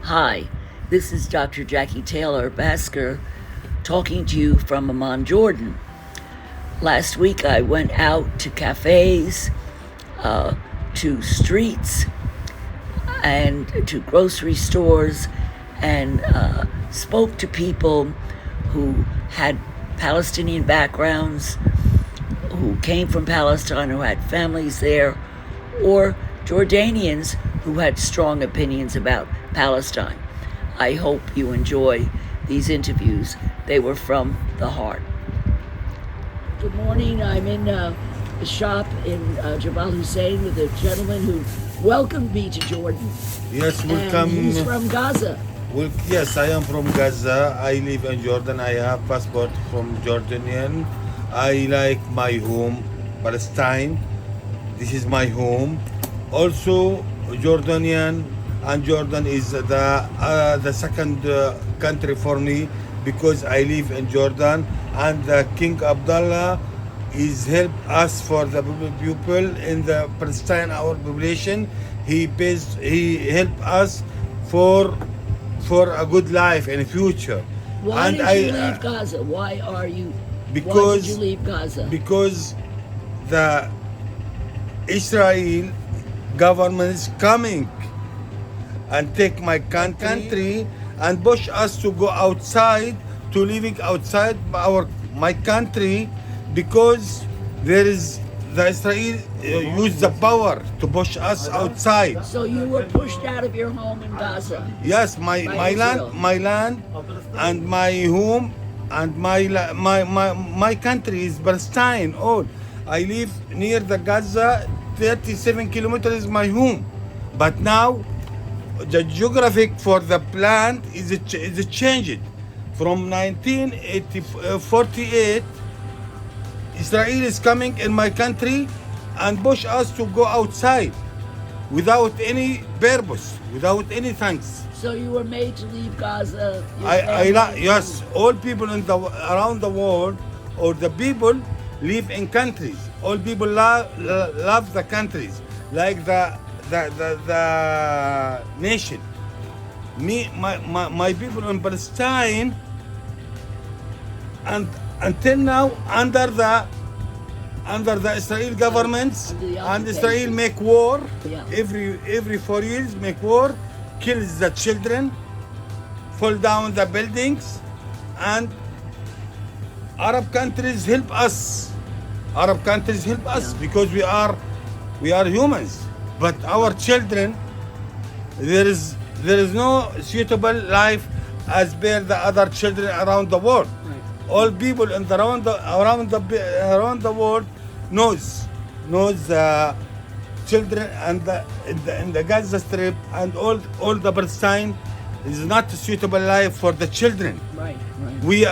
Hi, this is Dr. Jackie Taylor Basker talking to you from Amman, Jordan. Last week I went out to cafes, to streets, and to grocery stores and spoke to people who had Palestinian backgrounds, who came from Palestine, who had families there, or Jordanians who had strong opinions about Palestine. I hope you enjoy these interviews. They were from the heart. Good morning. I'm in a shop in Jabal Hussein with a gentleman who welcomed me to Jordan. Yes, welcome. And he's from Gaza. Well, yes, I am from Gaza. I live in Jordan. I have passport from Jordanian. I like my home, Palestine. This is my home. Also, Jordanian, and Jordan is the second country for me because I live in Jordan, and King Abdullah is help us for the people in the Palestine, our population. He help us for a good life in the future. Why did you leave Gaza? Why did you leave Gaza? Because the Israel government is coming and take my country and push us to go outside, to living outside my country, because there is the Israel use the power to push us outside. So you were pushed out of your home in Gaza? Yes, my land and my home and my country is Palestine. All I live near the Gaza, 37 kilometers is my home, but now the geographic for the plant is changed from 1948. Israel is coming in my country and push us to go outside without any purpose, without any thanks. So you were made to leave Gaza? Yes, all people around the world, or the people live in countries. All people love the countries, like the nation. My people in Palestine, and until now under the Israel governments, and Israel make war. Yeah. Every 4 years make war, kills the children, fall down the buildings, and Arab countries help us. Arab countries help us because we are humans. But our children, there is no suitable life as per the other children around the world. Right. All people around the world knows the children and in the Gaza Strip and all the Palestine is not a suitable life for the children. Right. We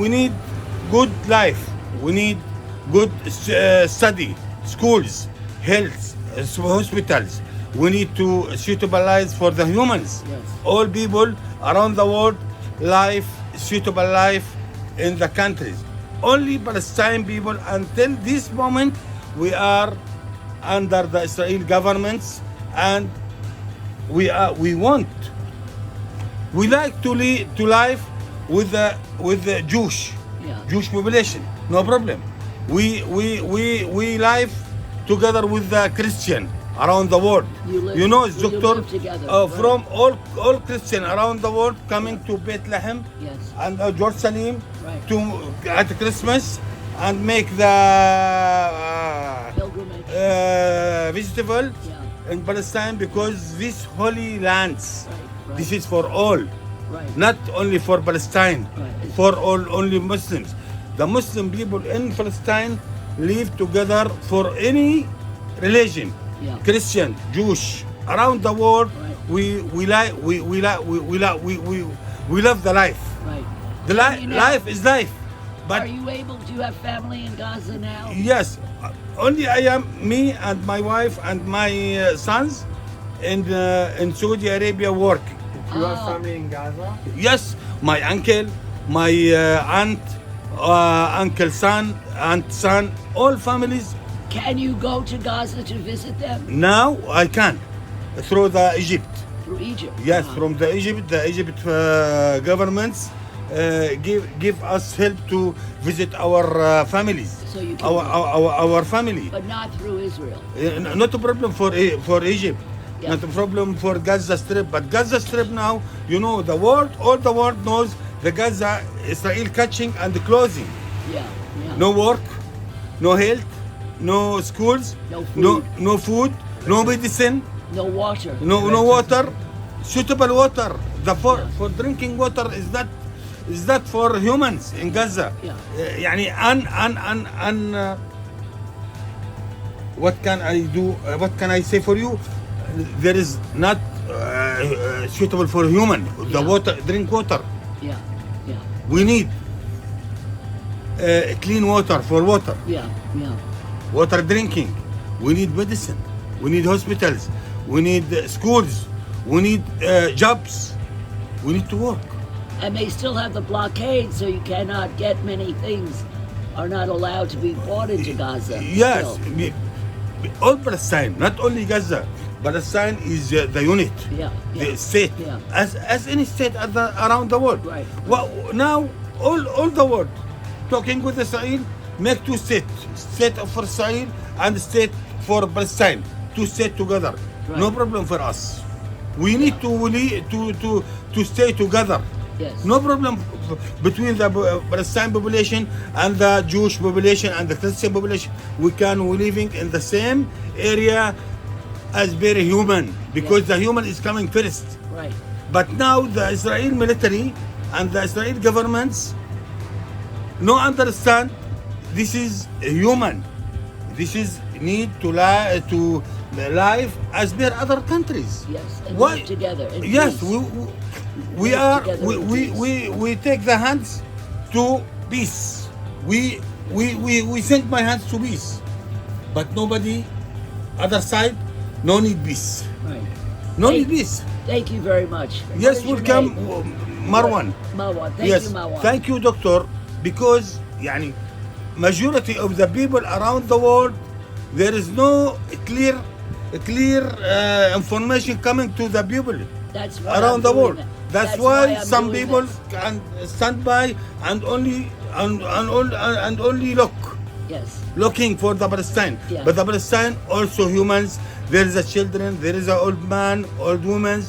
need good life. We need good study, schools, health, hospitals. We need to suitable life for the humans. Yes. All people around the world suitable life in the countries. Only Palestine people until this moment we are under the Israel governments, and we like to live with the Jewish population. No problem. We live together with the Christian around the world. Doctor, from all Christian around the world coming to Bethlehem and Jerusalem at Christmas and make the festival in Palestine, because this holy lands, this is for all, not only for Palestine, for only Muslims. The Muslim people in Palestine live together for any religion, Christian, Jewish, around the world. We love the life. Right. The life is life. But are you able to have family in Gaza now? Yes, only I am, me and my wife and my sons in Saudi Arabia working. Do you have family in Gaza? Yes, my uncle, my aunt, uncle son, aunt son, all families. Can you go to Gaza to visit them? Now I can through the Egypt. through Egypt. Yes, Uh-huh. from the Egypt governments give us help to visit our families, So you can our family. but not through Israel. Not a problem for Egypt, Yeah. not a problem for Gaza Strip. But Gaza Strip now, you know, all the world knows the Gaza Israel catching and closing. Yeah, yeah. No work, no health, no schools, No food. no food, no medicine, No water. no water, suitable water. For drinking water is not for humans in Gaza. Yeah. يعني what can I do? What can I say for you? There is not suitable for human. The Yeah. water, drink water. Yeah, yeah, We need clean water for water. yeah, yeah. Water drinking. We need medicine. We need hospitals. We need schools. We need jobs. We need to work. And they still have the blockade, so you cannot get many things are not allowed to be brought into Gaza. Yes, still. all Palestine, not only Gaza. Palestine is the unit, Yeah, the yeah. state, Yeah. as any state around the world. Right. Well, now all the world talking with Israel, make two states, state for Israel and state for Palestine, two states together. Right. No problem for us. We need to stay together. Yes. No problem between the Palestine population and the Jewish population and the Christian population. We living in the same area as very human, because the human is coming first. Right. But now the Israel military and the Israel governments no understand this is human. This is need to live as per other countries. Yes. And Why? live together. In Yes, peace. we Live are together in we take the hands to peace. We send my hands to peace, but nobody other side no need peace. Right. No Thank- need peace. Thank you very much. What Yes, is your welcome, name? Marwan. Marwan. Thank Yes, you, Marwan. thank you, doctor. Because يعني majority of the people around the world, there is no clear information coming to the people That's why around I'm the doing world. that. That's why I'm some doing people this. can stand by and only Yes. looking for the Palestine. Yeah. But the Palestine also humans. There is a children. There is a old man, old women.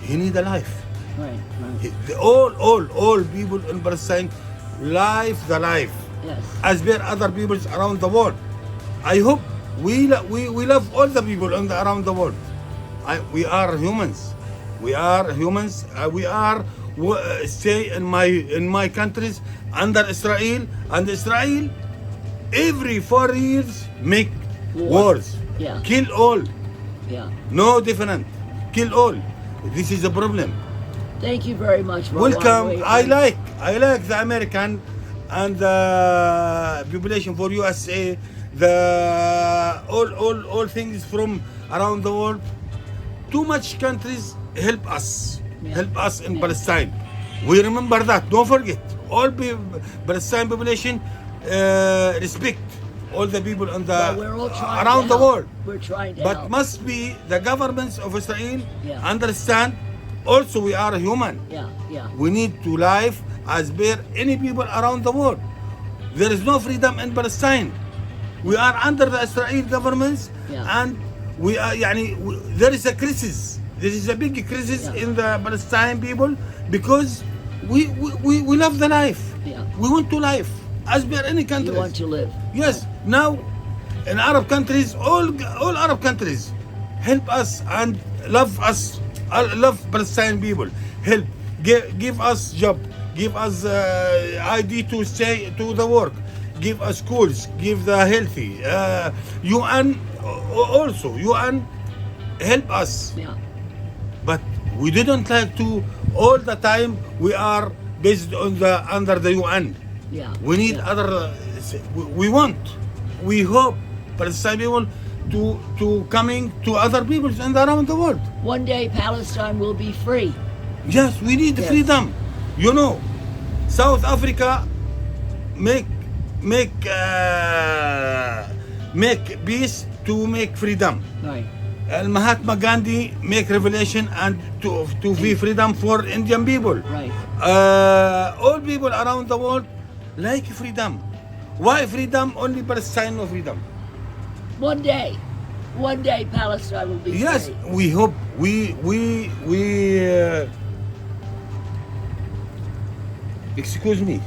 He need a life. Right. Right. All people in Palestine live the life Yes. as per other peoples around the world. I hope we love all the people around the world. We are humans. We are humans. We are stay in my countries under Israel, and Israel every 4 years make wars. Yeah. Kill all. Yeah. No different. Kill all. This is a problem. Thank you very much, Marwan. Welcome. Wait, I wait. like the American and the population for USA. The all things from around the world. Too much countries help us. Yeah. Help us in Yeah. Palestine. We remember that. Don't forget. All Palestine population respect all the people on the Well, we're all trying around to the help. world. We're trying to But help. must be the governments of Israel Yeah. understand also we are human. Yeah. Yeah. We need to live as per any people around the world. There is no freedom in Palestine. We are under the Israel governments Yeah. and we are there is a crisis. There is a big crisis Yeah. in the Palestine people because we love the life. Yeah. We want to live as per any country. You want to live. Yes. Now, in Arab countries, all Arab countries help us and love us. Love Palestinian people. Help. Give us job. Give us ID to stay to the work. Give us schools. Give the healthy. UN also. UN help us. Yeah. But we didn't like to all the time. We are based on the under the UN. Yeah. We need Yeah. other. We hope Palestinian people to coming to other peoples and around the world. One day Palestine will be free. Yes, we need Yes. freedom. You know, South Africa make peace to make freedom. Right. Mahatma Gandhi make revelation and to be freedom for Indian people. Right. All people around the world like freedom. Why freedom? Only Palestine no freedom. One day Palestine will be Yes, free. we hope. Excuse me.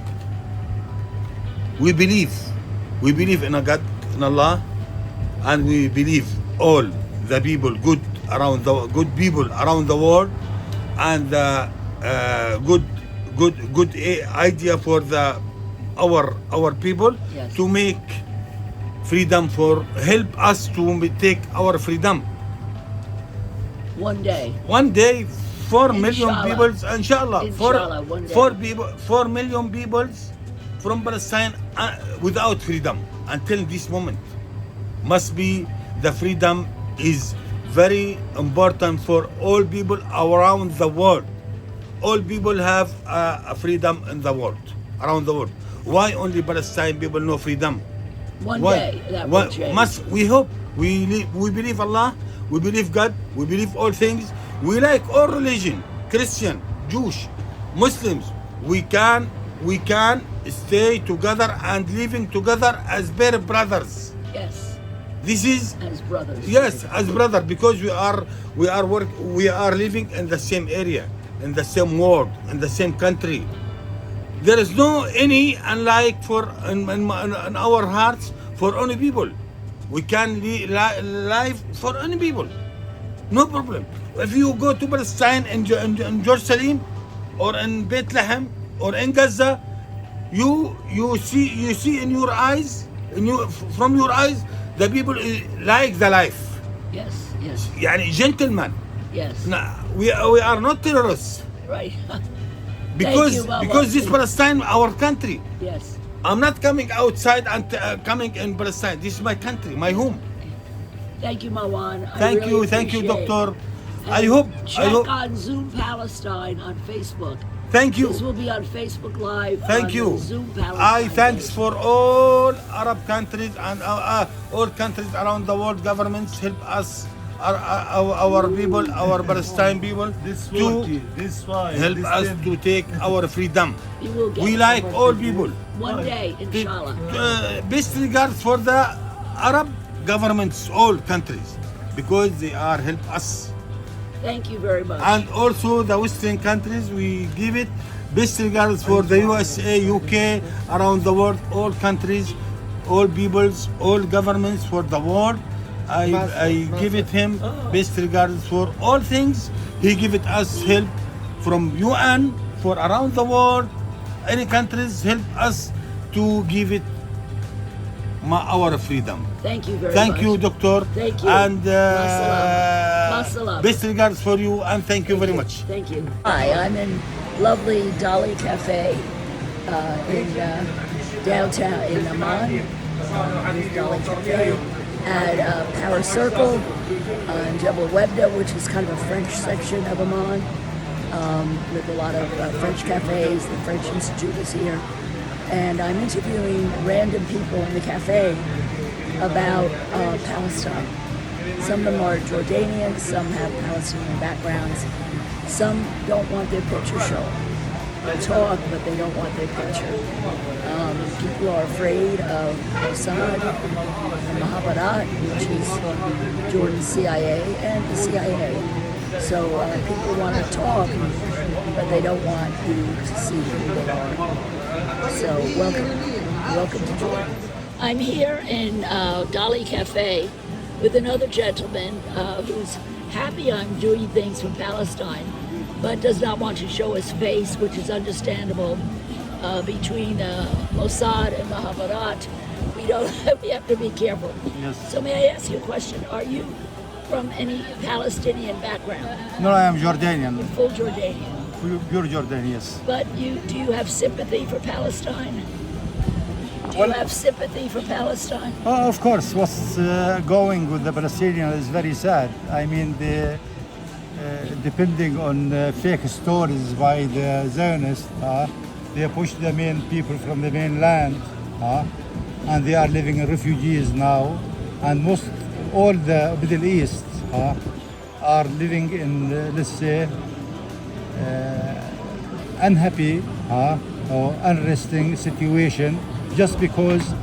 We believe in a God, in Allah, and we believe all the people good people around the world, and good idea for our people. Yes. To make freedom, for help us to take our freedom. One day. One day, 4 million Inshallah. people, inshallah, Inshallah, one day. 4 million people from Palestine without freedom until this moment. Must be the freedom is very important for all people around the world. All people have a freedom in the world, around the world. Why only Palestine people no freedom? One Why? day that Why? will change. Must we hope? We believe Allah. We believe God. We believe all things. We like all religion, Christian, Jewish, Muslims. We can stay together and living together as better brothers. Yes. This is As brothers. yes, as brother, because we are living in the same area, in the same world, in the same country. There is no any unlike for in our hearts for any people. We can live for any people, no problem. If you go to Palestine in Jerusalem or in Bethlehem or in Gaza, you see in your eyes, from your eyes, the people like the life. Yes. Yes. يعني gentlemen. Yes. We are not terrorists. Right. Because you, Baba. because this Palestine our country. Yes. I'm not coming outside and coming in Palestine. This is my country, my home. Thank you, Marwan. I Thank really you, appreciate it. doctor. And I hope. check on Zoom Palestine on Facebook. Thank you. This will be on Facebook Live. Thank on you. the Zoom Palestine. I thanks page. for all Arab countries and all countries around the world. Governments help us, our people, our Palestine people, This to 40, this 5, help this us 10. to take our freedom. You will get We it. like all people. One day, inshallah. Best regards for the Arab governments, all countries, because they are help us. Thank you very much. And also the Western countries, we give it best regards for the USA, UK, around the world, all countries, all peoples, all governments for the world. I give it him best regards for all things. He give it us help from UN for around the world. Any countries help us to give it our freedom. Thank you very Thank much. you, doctor. Thank you. And Masalam. best regards for you, and thank you very much. Thank you. Hi, I'm in lovely Dali Cafe in downtown in Amman. Dali Cafe at Power Circle in Jebel Webda, which is kind of a French section of Amman, with a lot of French cafes. The French Institute is here. And I'm interviewing random people in the cafe about Palestine. Some of them are Jordanian, some have Palestinian backgrounds, some don't want their picture shown. They talk, but they don't want their picture. People are afraid of Mossad and Mahabarat, which is Jordan's CIA and the CIA. So people want to talk, but they don't want you to see who they are. So welcome to Jordan. I'm here in Dali Cafe with another gentleman who's happy I'm doing things for Palestine, but does not want to show his face, which is understandable. Between Mossad and Mahabarat, we have to be careful. Yes. So may I ask you a question? Are you from any Palestinian background? No, I am Jordanian, Full Jordanian. pure Jordan, yes. But do you have sympathy for Palestine? Do you have sympathy for Palestine? Oh, of course, what's going with the Palestinian is very sad. I mean, depending on fake stories by the Zionists, they push the main people from the mainland, and they are living in refugees now, and all the Middle East are living in, let's say, unhappy or unresting situation just because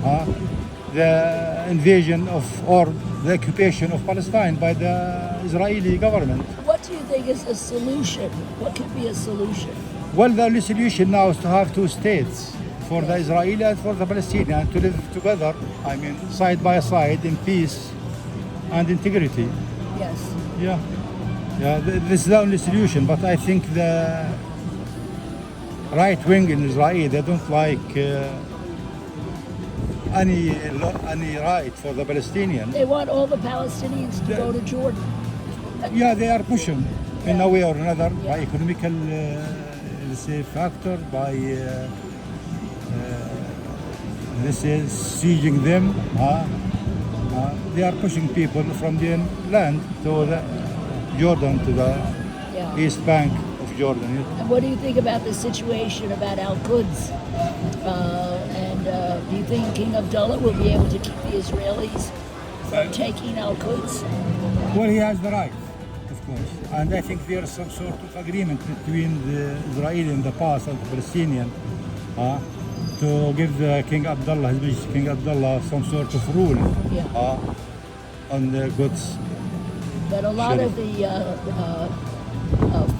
the invasion of or the occupation of Palestine by the Israeli government. What do you think is a solution? What could be a solution? Well, the only solution now is to have two states, for the Israeli and for the Palestinian, to live together, I mean, side by side in peace and integrity. Yes. Yeah, this is the only solution, but I think the right wing in Israel, they don't like any right for the Palestinian. They want all the Palestinians to go to Jordan. Yeah, they are pushing in a way or another by Yeah. economical, let's say, factor, by let's say, sieging them. They are pushing people from their land to the Jordan, to the Yeah. east bank of Jordan. And what do you think about the situation about Al-Quds? And do you think King Abdullah will be able to keep the Israelis from taking Al-Quds? Well, he has the right, of course, and I think there is some sort of agreement between the Israeli in the past and the Palestinian to give the King Abdullah, His Majesty King Abdullah, some sort of rule Yeah. on the goods. But a lot Sure. of the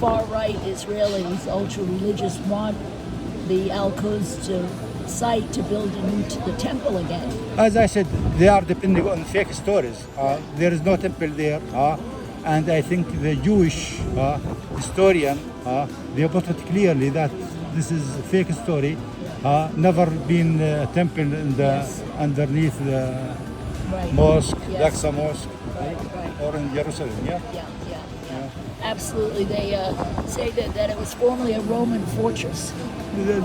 far-right Israelis, ultra-religious, want the Al-Quds to site to build the temple again. As I said, they are depending on fake stories. There is no temple there, and I think the Jewish historian they put it clearly that this is a fake story. Never been a temple in the Yes. underneath the Right. mosque, Yes. Al-Aqsa Mosque, Right. or in Jerusalem. Yeah. Yeah. Absolutely. They say that it was formerly a Roman fortress.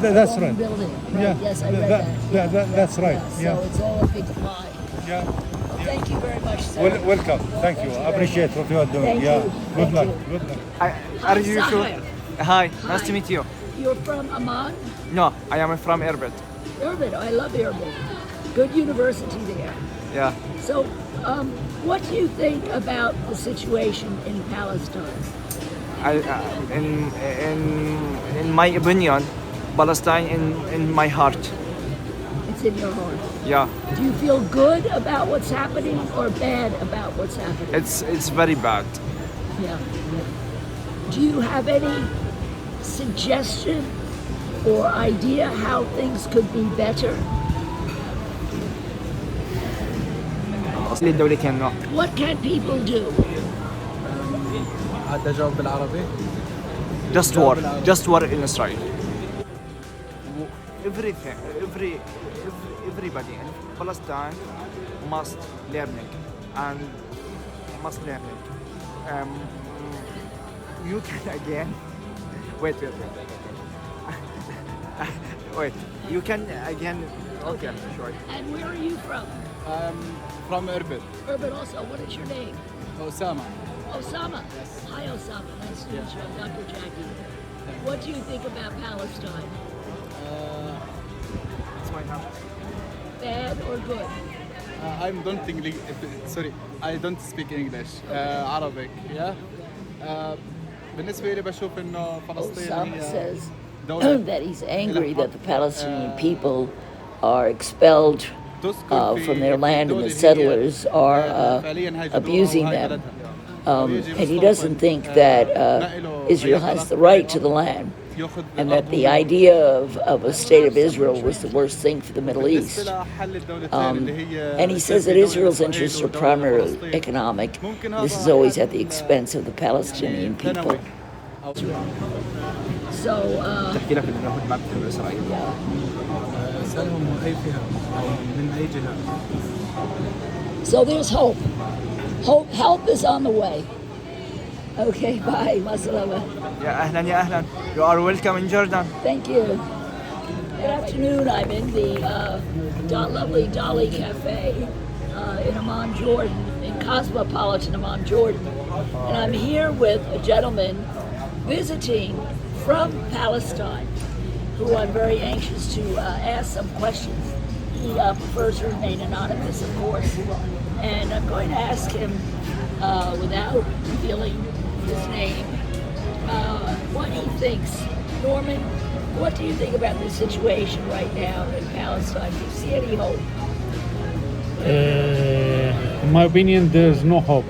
That's Roman right. building. Right. Yeah. Yes, I read that. That's right. So Yeah. it's all a big lie. Yeah. Well, thank you very much, sir. Welcome. Thank you. Thank you I appreciate what you are doing. Thank Yeah. you. Good Thank luck. you. Good luck. Are you sure? Sahir. Hi, Hi. nice to meet you. You're from Amman? No, I am from Erbil. Erbil. I love Erbil. Good university there. Yeah. So, what do you think about the situation in Palestine? In my opinion, Palestine in my heart. It's in your heart. Yeah, Do you feel good about what's happening or bad about what's happening? it's very bad. Yeah. Do you have any suggestion or idea how things could be better? للدولتين no. What can people do? عاد اجاوب بالعربي. Just war in Israel. Everybody in Palestine must learning and must learning. You can again. Wait. Wait. You can again. Okay, sure. And where are you from? From Erbil. Urban also. What is your name? Osama. Osama. Hi, Osama. Nice to meet you. I'm Dr. Jackie. What do you think about Palestine? It's my house. Bad or good? I don't English. Sorry, I don't speak English. Arabic. Yeah. بالنسبة لي بشوف إنه فلسطين Osama هي says دولة that he's angry that the Palestinian people are expelled from their land and the settlers are abusing them. And he doesn't think that Israel has the right to the land, and that the idea of a state of Israel was the worst thing for the Middle East. And he says that Israel's interests are primarily economic. This is always at the expense of the Palestinian people. So, تحكي لك انه كنت بعمل في اسرائيل. سألهم أي فيها أو من أي جهة. so there's hope. Help is on the way. Okay, bye. Masalama. يا اهلا. You are welcome in Jordan. Thank you. Good afternoon. I'm in the lovely Dolly Cafe in Amman, Jordan, in cosmopolitan Amman, Jordan. And I'm here with a gentleman visiting from Palestine, who I'm very anxious to ask some questions. He prefers to remain anonymous, of course. And I'm going to ask him without revealing his name, what he thinks. Norman, what do you think about the situation right now in Palestine? Do you see any hope? In my opinion, there's no hope.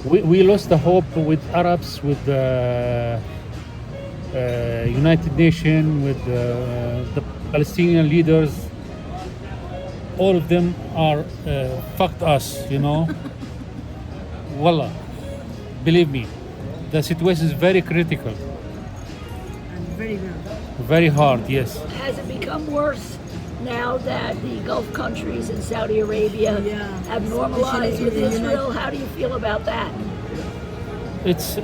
We lost the hope with Arabs, with the United Nations, with the Palestinian leaders. All of them are fucked us, Wallah, believe me, the situation is very critical. Very hard, yes. Has it become worse now that the Gulf countries and Saudi Arabia have normalized with Israel? How do you feel about that? It's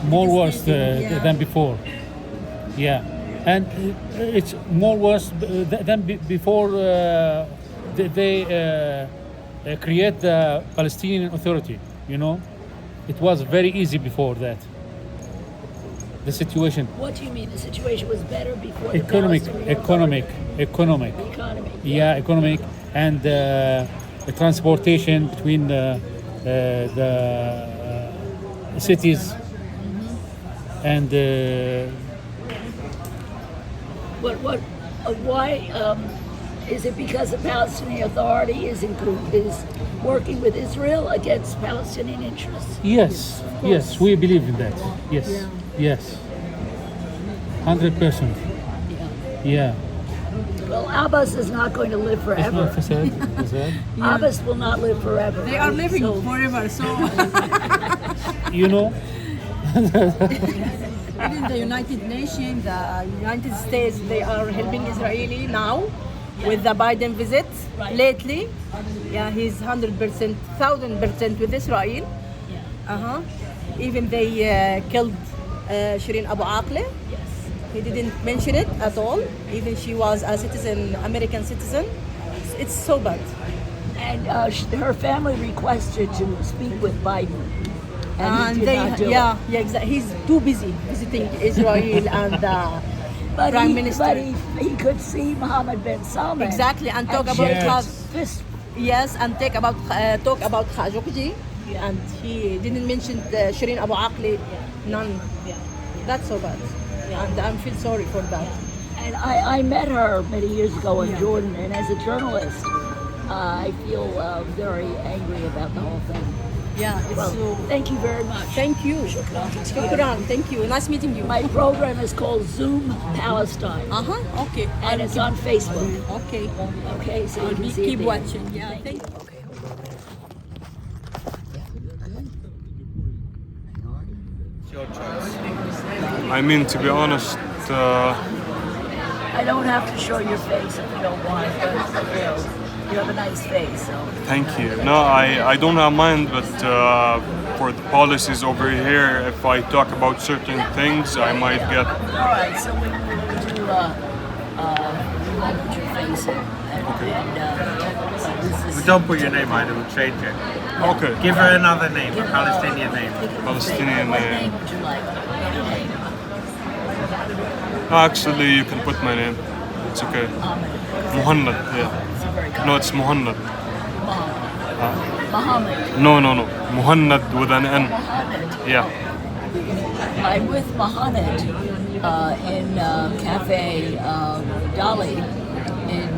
more worse than before. Yeah, and it's more worse than before they create the Palestinian Authority. It was very easy before that. The situation. What do you mean the situation was better before Economic. The economy? Yeah, economic and the transportation between the cities and Why is it because the Palestinian Authority is working with Israel against Palestinian interests? yes, we believe in that. Yes, 100%. Yeah. Well, Abbas is not going to live forever. Abbas will not live forever. They are living forever, so even the United Nations, the United States, they are helping Israeli now with the Biden visit lately. Yeah, he's 100%, 1000% with Israel. Even they killed Shireen Abu Akleh. He didn't mention it at all. Even she was a citizen, American citizen. It's so bad. And her family requested to speak with Biden. And he did not do it. Exactly. He's too busy visiting Israel and Prime Minister. But he could see Mohammed bin Salman. Exactly, and talk about and talk about Khashoggi. And he didn't mention Shireen Abu Akleh. None. That's so bad. And I feel sorry for that. And I met her many years ago in Jordan, and as a journalist, I feel very angry about the whole thing. Thank you very much. Thank you. Shukran. Thank you. Nice meeting you. My program is called Zoom Palestine. Okay. And it's on Facebook. Okay. Okay, so you can see keep it there. watching. Yeah. Thank you. Okay. I mean, to be honest, I don't have to show your face if you don't want, but you have a nice face. So. thank you. No, I don't have mind, but for the policies over here, if I talk about certain things, I might get. All right, so we will do. We won't put your face in. We don't put your name on it, we'll change it. Okay. Give her another name, a Palestinian name. Palestinian What name. name would you like? Any name. Actually, you can put my name. It's okay. Muhammad. Yeah. No, it's Muhammad. Muhammad. No. Muhammad with an N. Muhammad. Yeah. I'm with Muhammad in Cafe Dali in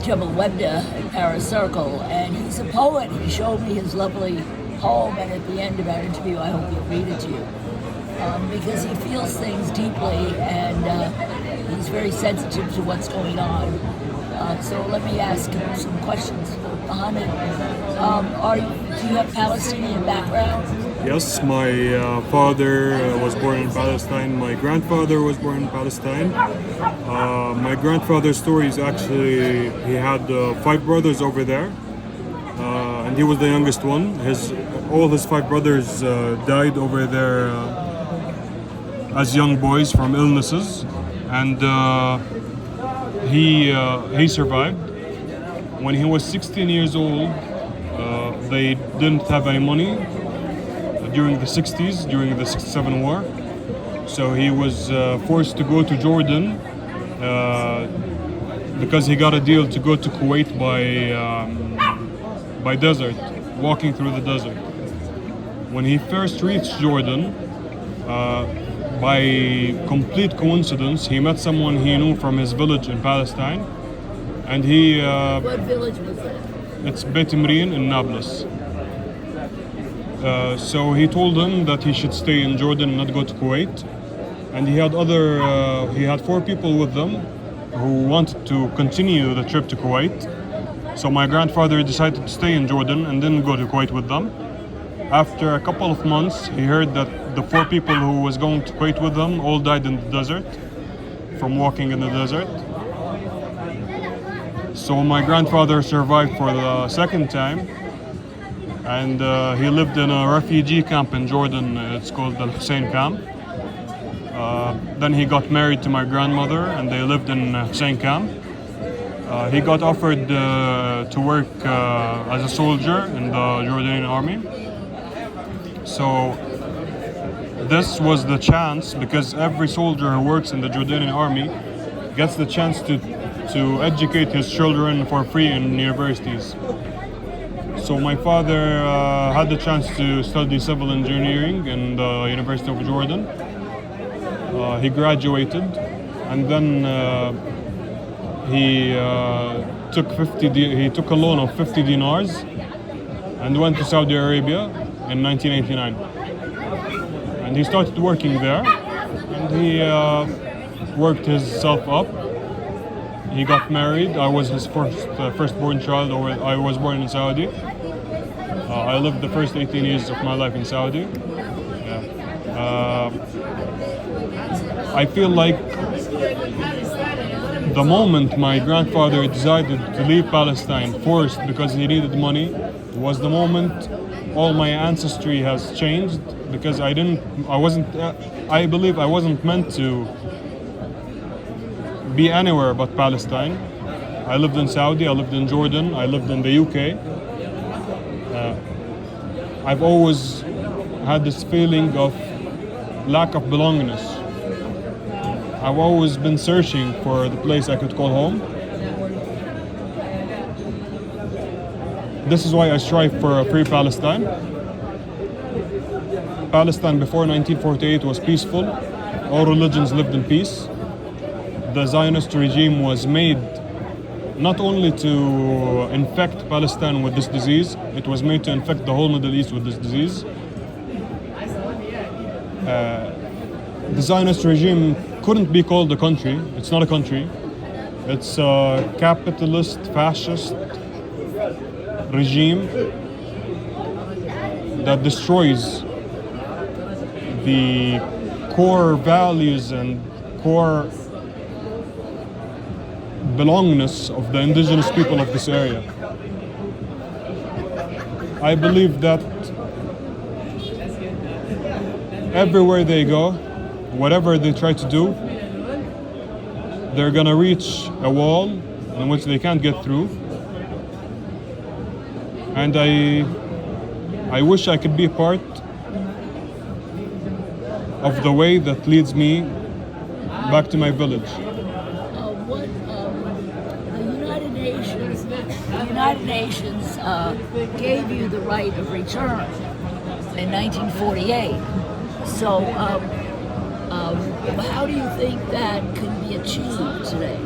Jebel Webda in Paris Circle, and he's a poet. He showed me his lovely poem, and at the end of our interview, I hope he'll read it to you. Because he feels things deeply, and he's very sensitive to what's going on. So let me ask him some questions. Mohammed, do you have Palestinian background? Yes, my father was born in Palestine. My grandfather was born in Palestine. My grandfather's story is actually he had 5 brothers over there, and he was the youngest one. All his 5 brothers died over there as young boys from illnesses, and he survived. When he was 16 years old, they didn't have any money during the 60s, during the 67 war. So he was forced to go to Jordan because he got a deal to go to Kuwait by desert, walking through the desert. When he first reached Jordan, by complete coincidence, he met someone he knew from his village in Palestine, and What village was that? it's Beit Imrin in Nablus. So he told him that he should stay in Jordan and not go to Kuwait. And he had 4 people with them who wanted to continue the trip to Kuwait. So my grandfather decided to stay in Jordan and didn't go to Kuwait with them. After a couple of months, he heard that the 4 people who was going to Kuwait with them all died in the desert from walking in the desert. So my grandfather survived for the second time, and he lived in a refugee camp in Jordan. It's called the Hussein camp. Then he got married to my grandmother, and they lived in Hussein camp. He got offered to work as a soldier in the Jordanian army. So this was the chance, because every soldier who works in the Jordanian army gets the chance to educate his children for free in universities. So my father had the chance to study civil engineering in the University of Jordan. He graduated, and then he took a loan of 50 dinars and went to Saudi Arabia in 1989. And he started working there, and he worked himself up. He got married. I was his firstborn child. I was born in Saudi. I lived the first 18 years of my life in Saudi. Yeah. I feel like the moment my grandfather decided to leave Palestine forced because he needed money was the moment all my ancestry has changed, because I believe I wasn't meant to be anywhere but Palestine. I lived in Saudi, I lived in Jordan, I lived in the UK. I've always had this feeling of lack of belongingness. I've always been searching for the place I could call home. This is why I strive for a free Palestine. Palestine before 1948 was peaceful. All religions lived in peace. The Zionist regime was made not only to infect Palestine with this disease, it was made to infect the whole Middle East with this disease. The Zionist regime couldn't be called a country. It's not a country. It's a capitalist, fascist regime that destroys the core values and core belongingness of the indigenous people of this area. I believe that everywhere they go, whatever they try to do, they're gonna reach a wall in which they can't get through. And I wish I could be a part of the way that leads me back to my village. The United Nations gave you the right of return in 1948. So how do you think that can be achieved today?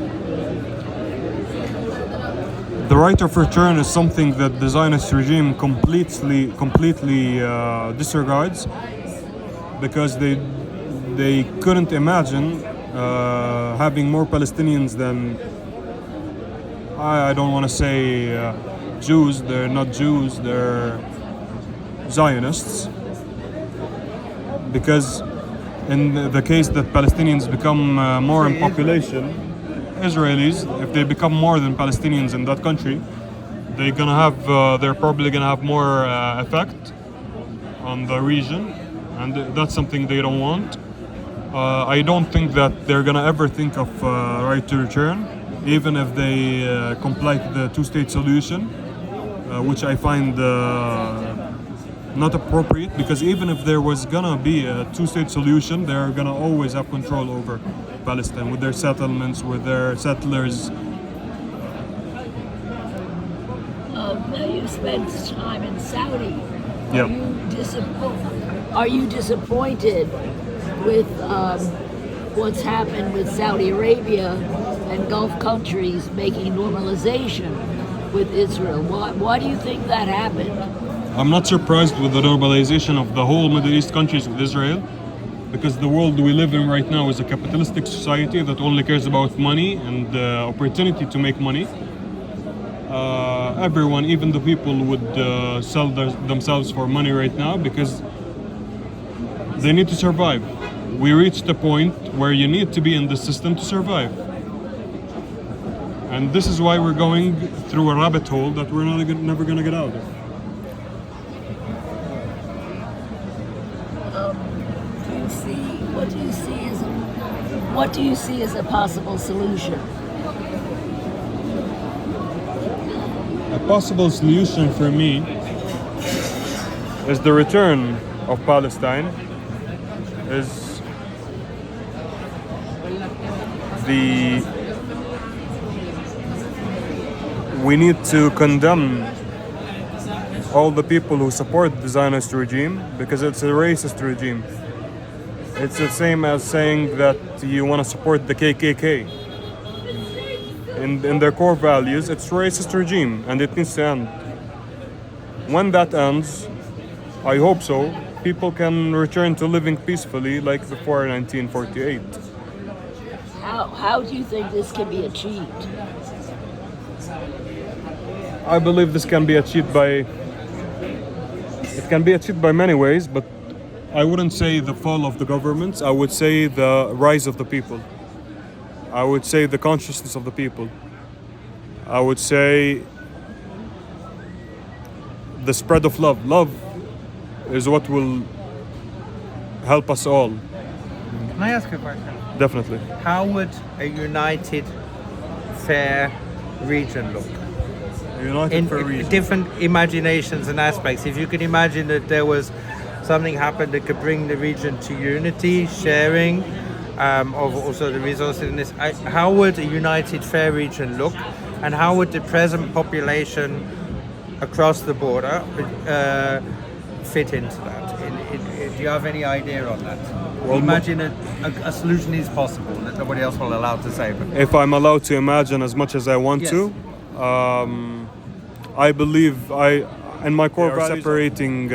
The right of return is something that the Zionist regime completely disregards, because they couldn't imagine having more Palestinians than, I don't want to say Jews. They're not Jews, they're Zionists. Because in the case that Palestinians become more in population, Israelis, if they become more than Palestinians in that country, they're probably gonna have more effect on the region, and that's something they don't want. I don't think that they're gonna ever think of right to return, even if they comply to the two-state solution, which I find not appropriate, because even if there was gonna be a two-state solution, they're gonna always have control over Palestine with their settlements, with their settlers. Now you spent time in Saudi. Yeah. Are you disappointed with what's happened with Saudi Arabia and Gulf countries making normalization with Israel? Why do you think that happened? I'm not surprised with the normalization of the whole Middle East countries with Israel, because the world we live in right now is a capitalistic society that only cares about money and the opportunity to make money. Everyone, even the people, would sell themselves for money right now because they need to survive. We reached a point where you need to be in the system to survive. And this is why we're going through a rabbit hole that we're never going to get out of. What do you see as a possible solution? A possible solution for me is the return of Palestine, is we need to condemn all the people who support the Zionist regime because it's a racist regime. It's the same as saying that you want to support the KKK. In their core values, it's a racist regime and it needs to end. When that ends, I hope so, people can return to living peacefully like before 1948. How do you think this can be achieved? I believe this can be achieved by many ways, but I wouldn't say the fall of the governments. I would say the rise of the people. I would say the consciousness of the people. I would say the spread of love. Love is what will help us all. Can I ask a question? Definitely. How would a united, fair region look? United for a reason. Different imaginations and aspects. If you could imagine that there was something happened that could bring the region to unity, sharing of also the resources in this, how would a united, fair region look? And how would the present population across the border fit into that? Do you have any idea on that? Well, imagine a solution is possible that nobody else will allow to say. But if I'm allowed to imagine as much as I want Yes. to, I believe in my core values separating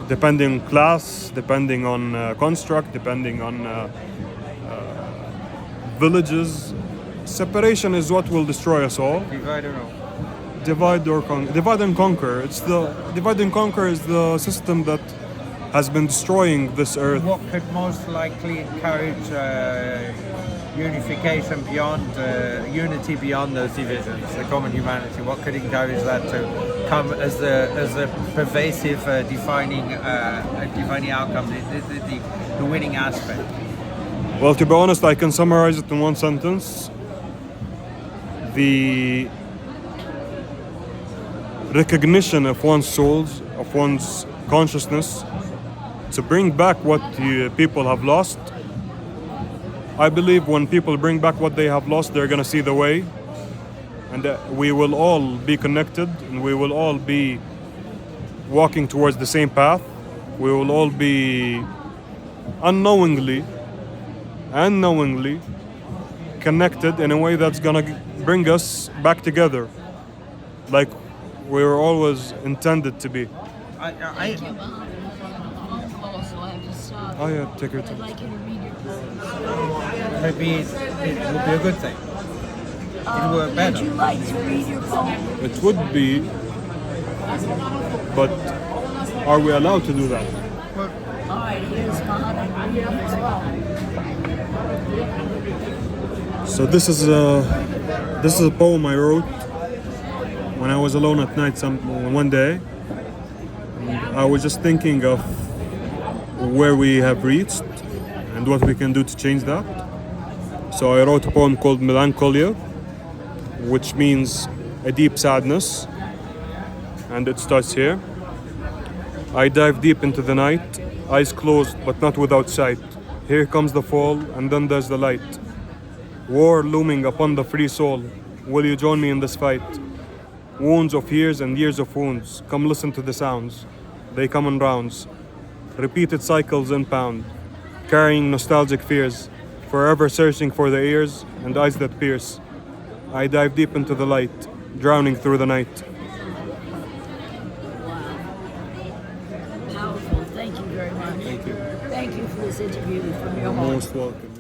depending on class, depending on construct, depending on villages. Separation is what will destroy us all. divide or no? Divide and conquer. Divide and conquer is the system that has been destroying this earth. What could most likely encourage unification beyond unity beyond those divisions, the common humanity? What could encourage that to come as a pervasive defining outcome, the winning aspect? Well, to be honest, I can summarize it in one sentence. The recognition of one's souls, of one's consciousness, to bring back what the people have lost. I believe when people bring back what they have lost, they're going to see the way. And we will all be connected, and we will all be walking towards the same path. We will all be unknowingly and knowingly connected in a way that's going to bring us back together, like we were always intended to be. Thank you, Mohammed. I'm on a phone call, so I have to stop. Oh yeah, take your I'd time. like you to read your poem. Maybe it would be a good thing. It would Would better. you like to read your poem? It would be, but are we allowed to do that? All right, here's Mohammed reading his poem. So this is a poem I wrote when I was alone at night one day. I was just thinking of where we have reached and what we can do to change that. So I wrote a poem called Melancholia, which means a deep sadness, and it starts here. I dive deep into the night, eyes closed but not without sight. Here comes the fall, and then there's the light. War looming upon the free soul. Will you join me in this fight? Wounds of years and years of wounds. Come listen to the sounds. They come in rounds. Repeated cycles inbound. Carrying nostalgic fears. Forever searching for the ears and eyes that pierce. I dive deep into the light, drowning through the night. Powerful. Thank you very much. Thank you. Thank you for this interview from your heart. Most welcome.